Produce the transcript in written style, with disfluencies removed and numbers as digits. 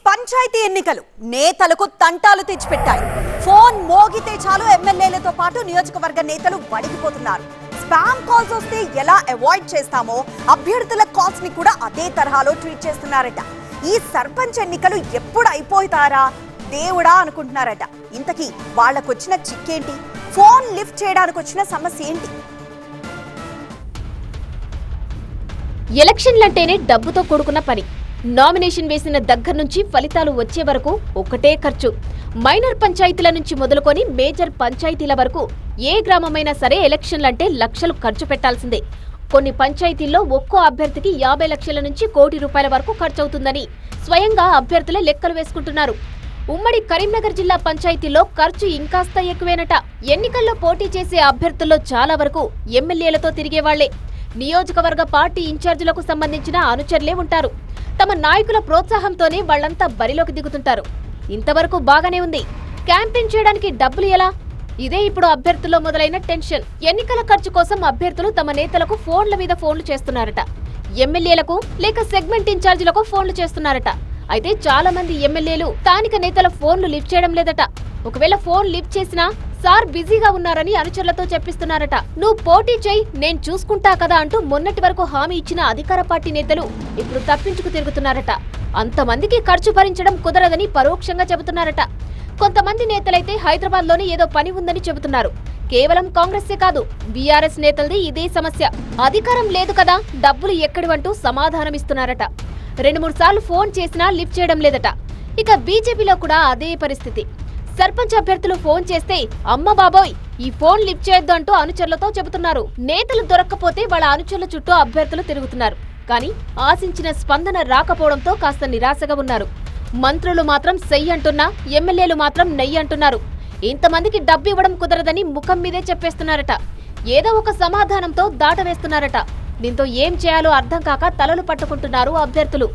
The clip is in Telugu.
పంచాయతీ ఎన్నికలు నేతలకు తంటాలు తెచ్చిపెట్టాయి. ఫోన్ మోగితే చాలు ఎమ్మెల్యేలతో పాటు నియోజకవర్గ నేతలు వణికిపోతున్నారు. స్పామ్ కాల్స్ వస్తే ఎలా అవాయిడ్ చేస్తామో అభ్యర్థుల కాల్స్ ని కూడా అదే తరహాలో ట్రీట్ చేస్తున్నారట. ఈ సర్పంచ్ ఎన్నికలు ఎప్పుడు అయిపోతారా దేవుడా అనుకుంటున్నారట. ఇంతకీ వాళ్ళకొచ్చిన చిక్కేంటి? ఫోన్ లిఫ్ట్ చేయడానికి వచ్చిన సమస్య ఏంటి? ఎలక్షన్లంటేనే డబ్బుతో కూడుకున్న పని. నామినేషన్ వేసిన దగ్గర నుంచి ఫలితాలు వచ్చే వరకు ఒకటే ఖర్చు. మైనర్ పంచాయతీల నుంచి మొదలుకొని మేజర్ పంచాయతీల వరకు ఏ గ్రామమైనా సరే ఎలక్షన్లంటే లక్షలు ఖర్చు పెట్టాల్సిందే. కొన్ని పంచాయతీల్లో ఒక్కో అభ్యర్థికి 50 లక్షల నుంచి ₹1 కోటి వరకు ఖర్చవుతుందని స్వయంగా అభ్యర్థులే లెక్కలు వేసుకుంటున్నారు. ఉమ్మడి కరీంనగర్ జిల్లా పంచాయతీల్లో ఖర్చు ఇంకాస్త ఎక్కువేనట. ఎన్నికల్లో పోటీ చేసే అభ్యర్థుల్లో చాలా వరకు ఎమ్మెల్యేలతో తిరిగేవాళ్లే. నియోజకవర్గ పార్టీ ఇన్ఛార్జీలకు సంబంధించిన అనుచరులే ఉంటారు. తమ నాయకుల ప్రోత్సాహంతోనే వాళ్లంతా బరిలోకి దిగుతుంటారు. ఇంతవరకు బాగానే ఉంది. క్యాంపెయిన్ చేయడానికి డబ్బులు ఎలా? ఇదే ఇప్పుడు అభ్యర్థుల్లో మొదలైన టెన్షన్. ఎన్నికల ఖర్చు కోసం అభ్యర్థులు తమ నేతలకు ఫోన్ల మీద ఫోన్లు చేస్తున్నారట. ఎమ్మెల్యేలకు లేక సెగ్మెంట్ ఇన్ఛార్జీలకు ఫోన్లు చేస్తున్నారట. అయితే చాలా మంది ఎమ్మెల్యేలు స్థానిక నేతల ఫోన్లు లిఫ్ట్ చేయడం లేదట. ఒకవేళ ఫోన్ లిఫ్ట్ చేసినా సార్ బిజీగా ఉన్నారని అనుచరులతో చెప్పిస్తున్నారట. నువ్వు పోటీ చేయి, నేను చూసుకుంటా కదా అంటూ మొన్నటి వరకు హామీ ఇచ్చిన అధికార పార్టీ నేతలు ఇప్పుడు తప్పించుకు తిరుగుతున్నారట. అంతమందికి ఖర్చు భరించడం కుదరదని పరోక్షంగా చెబుతున్నారట. కొంతమంది నేతలైతే హైదరాబాద్ లోనే ఏదో పని ఉందని చెబుతున్నారు. కేవలం కాంగ్రెస్సే కాదు, బీఆర్ఎస్ నేతలది ఇదే సమస్య. అధికారం లేదు కదా, డబ్బులు ఎక్కడివంటూ సమాధానమిస్తున్నారట. 2-3 సార్లు ఫోన్ చేసినా లిఫ్ట్ చేయడం లేదట. ఇక బీజేపీలో కూడా అదే పరిస్థితి. సర్పంచ్ అభ్యర్థులు ఫోన్ చేస్తే అమ్మ బాబోయ్ ఈ ఫోన్ లిఫ్ట్ చేయొద్దు అంటూ అనుచరులతో చెబుతున్నారు. నేతలు దొరక్కపోతే వాళ్ళ అనుచరుల చుట్టూ అభ్యర్థులు తిరుగుతున్నారు. కానీ ఆశించిన స్పందన రాకపోవడంతో కాస్త నిరాశగా ఉన్నారు. మంత్రులు మాత్రం సెయ్యి అంటున్నా, ఎమ్మెల్యేలు మాత్రం నెయ్యి అంటున్నారు. ఇంతమందికి డబ్బు ఇవ్వడం కుదరదని ముఖం మీదే చెప్పేస్తున్నారట. ఏదో ఒక సమాధానంతో దాటవేస్తున్నారట. దీంతో ఏం చేయాలో అర్థం కాక తలలు పట్టుకుంటున్నారు అభ్యర్థులు.